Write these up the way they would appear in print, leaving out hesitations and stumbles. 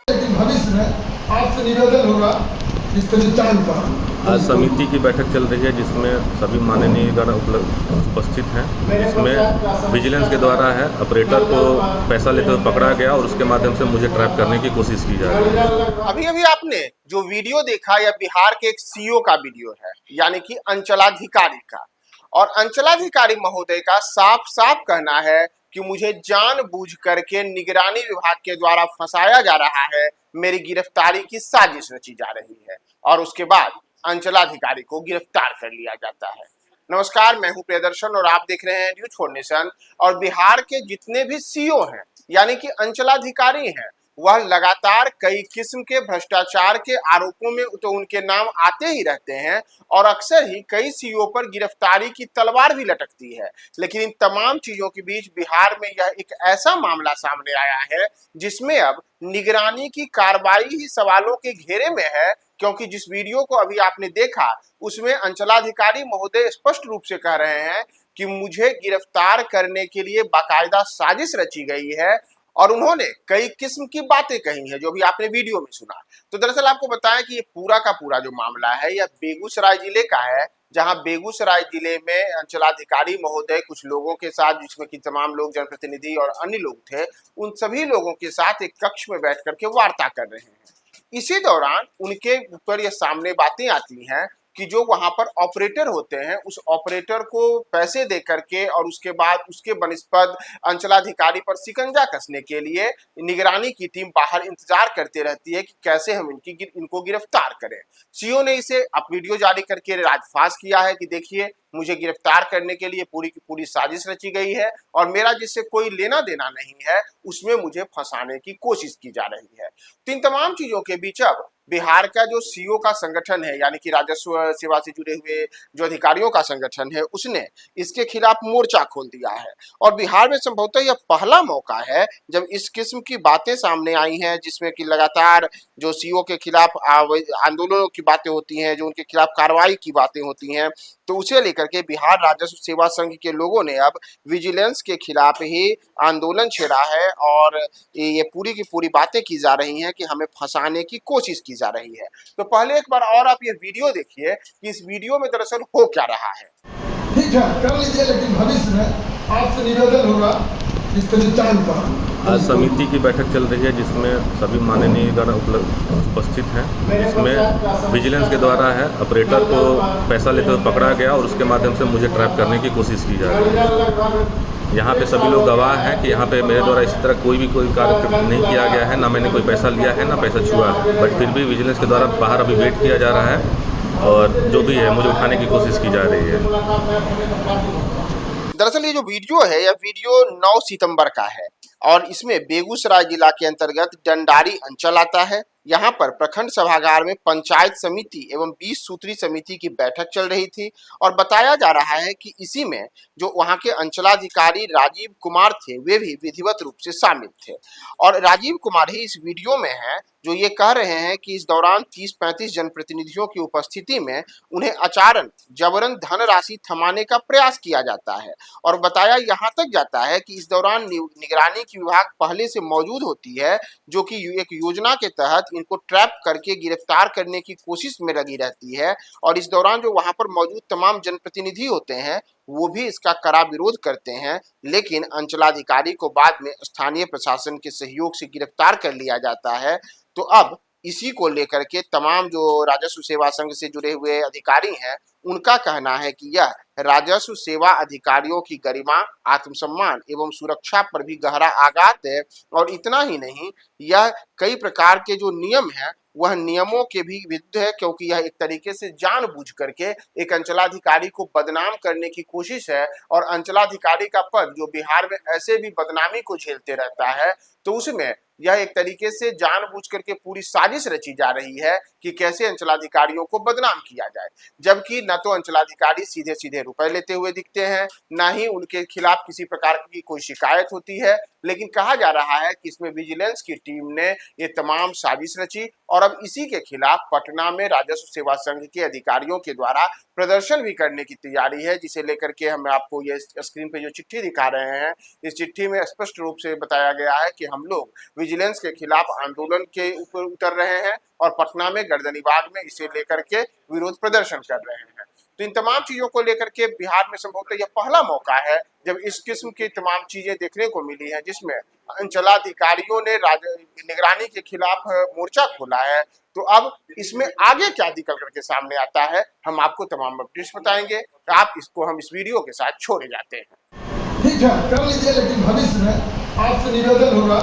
लेकिन भविष्य में आपसे निवेदन होगा कि पहचान पर आज समिति की बैठक चल रही है जिसमें सभी माननीय गण उपस्थित हैं। इसमें विजिलेंस के द्वारा है ऑपरेटर को पैसा लेते हुए पकड़ा गया और उसके माध्यम से मुझे ट्रैप करने की कोशिश की जा रही है। अभी अभी आपने जो वीडियो देखा यह बिहार के एक सीईओ का वीडियो है, यानी कि अंचलाधिकारी का। और अंचलाधिकारी महोदय का साफ साफ कहना है कि मुझे जानबूझ करके निगरानी विभाग के द्वारा फंसाया जा रहा है, मेरी गिरफ्तारी की साजिश रची जा रही है और उसके बाद अंचलाधिकारी को गिरफ्तार कर लिया जाता है। नमस्कार, मैं हूं प्रियदर्शन और आप देख रहे हैं न्यूज फॉर नेशन। और बिहार के जितने भी सीईओ हैं यानी कि अंचलाधिकारी हैं, वह लगातार कई किस्म के भ्रष्टाचार के आरोपों में तो उनके नाम आते ही रहते हैं और अक्सर ही कई सीईओ पर गिरफ्तारी की तलवार भी लटकती है। लेकिन इन तमाम चीजों के बीच बिहार में यह एक ऐसा मामला सामने आया है जिसमें अब निगरानी की कार्रवाई ही सवालों के घेरे में है, क्योंकि जिस वीडियो को अभी आपने देखा उसमें अंचलाधिकारी महोदय स्पष्ट रूप से कह रहे हैं कि मुझे गिरफ्तार करने के लिए बाकायदा साजिश रची गई है और उन्होंने कई किस्म की बातें कही हैं जो भी आपने वीडियो में सुना। तो दरअसल आपको बताया कि ये पूरा का पूरा जो मामला है यह बेगूसराय जिले का है, जहां बेगूसराय जिले में अंचलाधिकारी महोदय कुछ लोगों के साथ, जिसमें कि तमाम लोग जनप्रतिनिधि और अन्य लोग थे, उन सभी लोगों के साथ एक कक्ष में बैठ करके वार्ता कर रहे हैं। इसी दौरान उनके ऊपर ये सामने बातें आती हैं कि जो वहां पर ऑपरेटर होते हैं उस ऑपरेटर को पैसे दे करके और उसके बाद उसके बनिस्पत अंचलाधिकारी पर शिकंजा कसने के लिए निगरानी की टीम बाहर इंतजार करती रहती है कि कैसे हम इनको गिरफ्तार करें। सीईओ ने इसे अब वीडियो जारी करके राजफाश किया है कि देखिए, मुझे गिरफ्तार करने के लिए पूरी की पूरी साजिश रची गई है और मेरा जिससे कोई लेना देना नहीं है उसमें मुझे फंसाने की कोशिश की जा रही है। तो इन तमाम चीजों के बीच अब बिहार का जो सीईओ का संगठन है, यानी कि राजस्व सेवा से जुड़े हुए जो अधिकारियों का संगठन है, उसने इसके खिलाफ मोर्चा खोल दिया है। और बिहार में संभवतः यह पहला मौका है जब इस किस्म की बातें सामने आई हैं, जिसमें कि लगातार जो सीईओ के खिलाफ आंदोलनों की बातें होती हैं, जो उनके खिलाफ कार्रवाई की बातें होती हैं, तो उसे लेकर के बिहार राजस्व सेवा संघ के लोगों ने अब विजिलेंस के खिलाफ ही आंदोलन छेड़ा है और ये पूरी की पूरी बातें की जा रही हैं कि हमें फंसाने की कोशिश की जा रही है। तो पहले एक बार और आप ये वीडियो देखिए कि इस वीडियो में दरअसल हो क्या रहा है। ठीक है, कर लीजिए, लेकिन भविष्य में आपसे निवेदन होगा कि पहचान पर आज समिति की बैठक चल रही है जिसमें सभी माननीय गण उपस्थित हैं। इसमें विजिलेंस के द्वारा है ऑपरेटर को पैसा लेते हुए पकड़ा गया और उसके माध्यम से मुझे ट्रैप करने की कोशिश की जा रही है। यहाँ पे सभी लोग गवाह हैं कि यहाँ पे मेरे द्वारा इसी तरह कोई कार्य नहीं किया गया है, ना मैंने कोई पैसा लिया है ना पैसा छुआ है, बट फिर भी विजिलेंस के द्वारा बाहर अभी वेट किया जा रहा है और जो भी है मुझे उठाने की कोशिश की जा रही है। दरअसल ये जो वीडियो है यह वीडियो 9 सितंबर का है और इसमें बेगूसराय जिला के अंतर्गत डंडारी अंचल आता है। यहाँ पर प्रखंड सभागार में पंचायत समिति एवं 20 सूत्री समिति की बैठक चल रही थी और बताया जा रहा है कि इसी में जो वहाँ के अंचलाधिकारी राजीव कुमार थे वे भी विधिवत रूप से शामिल थे। और राजीव कुमार ही इस वीडियो में हैं जो ये कह रहे हैं कि इस दौरान 30-35 जनप्रतिनिधियों की उपस्थिति में उन्हें अचानक जबरन धनराशि थमाने का प्रयास किया जाता है। और बताया यहाँ तक जाता है कि इस दौरान निगरानी की विभाग पहले से मौजूद होती है, जो कि एक योजना के तहत इनको ट्रैप करके गिरफ्तार करने की कोशिश में लगी रहती है। और इस दौरान जो वहां पर मौजूद तमाम जनप्रतिनिधि होते हैं वो भी इसका कड़ा विरोध करते हैं, लेकिन अंचलाधिकारी को बाद में स्थानीय प्रशासन के सहयोग से गिरफ्तार कर लिया जाता है। तो अब इसी को लेकर के तमाम जो राजस्व सेवा संघ से जुड़े हुए अधिकारी हैं उनका कहना है कि यह राजस्व सेवा अधिकारियों की गरिमा, आत्मसम्मान एवं सुरक्षा पर भी गहरा आघात है। और इतना ही नहीं, यह कई प्रकार के जो नियम हैं वह नियमों के भी विरुद्ध है, क्योंकि यह एक तरीके से जानबूझ करके एक अंचलाधिकारी को बदनाम करने की कोशिश है। और अंचलाधिकारी का पद जो बिहार में ऐसे भी बदनामी को झेलते रहता है, तो उसमें यह एक तरीके से जानबूझ करके पूरी साजिश रची जा रही है कि कैसे अंचलाधिकारियों को बदनाम किया जाए। जबकि न तो अंचलाधिकारी सीधे सीधे रुपए लेते हुए दिखते हैं, ना ही उनके खिलाफ किसी प्रकार की कोई शिकायत होती है, लेकिन कहा जा रहा है कि इसमें विजिलेंस की टीम ने ये तमाम साजिश रची और अब इसी के खिलाफ पटना में राजस्व सेवा संघ के अधिकारियों के द्वारा प्रदर्शन भी करने की तैयारी है, जिसे लेकर के हम आपको ये स्क्रीन पे जो चिट्ठी दिखा रहे हैं, इस चिट्ठी में स्पष्ट रूप से बताया गया है कि हम लोग विजिलेंस के खिलाफ आंदोलन के ऊपर उतर रहे हैं और पटना में गर्दनीबाग में इसे लेकर के विरोध प्रदर्शन कर रहे हैं। तो इन तमाम चीजों को लेकर के बिहार में संभवतः यह पहला मौका है जब इस किस्म की तमाम चीजें देखने को मिली है, जिसमें अंचलाधिकारियों ने निगरानी के खिलाफ मोर्चा खोला है। तो अब इसमें आगे क्या निकल करके सामने आता है, हम आपको तमाम अपडेट्स बताएंगे। आप इसको हम इस वीडियो के साथ छोड़े जाते हैं। ठीक है, कर लीजिए, लेकिन भविष्य में आपसे निवेदन होगा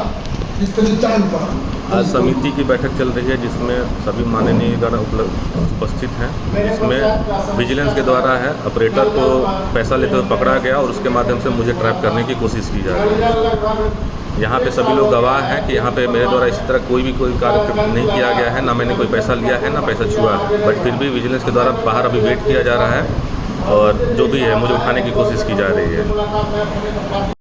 कि करीब टाइम पर आज समिति की बैठक चल रही है जिसमें सभी माननीय गण उपस्थित हैं, जिसमें विजिलेंस के द्वारा है ऑपरेटर को पैसा लेते हुए पकड़ा गया और उसके माध्यम से मुझे ट्रैप करने की कोशिश की जा रही है। यहाँ पे सभी लोग गवाह हैं कि यहाँ पे मेरे द्वारा इसी तरह कोई कार्य नहीं किया गया है, ना मैंने कोई पैसा लिया है ना पैसा छुआ है, बट फिर भी विजिलेंस के द्वारा बाहर अभी वेट किया जा रहा है और जो भी है मुझे उठाने की कोशिश की जा रही है।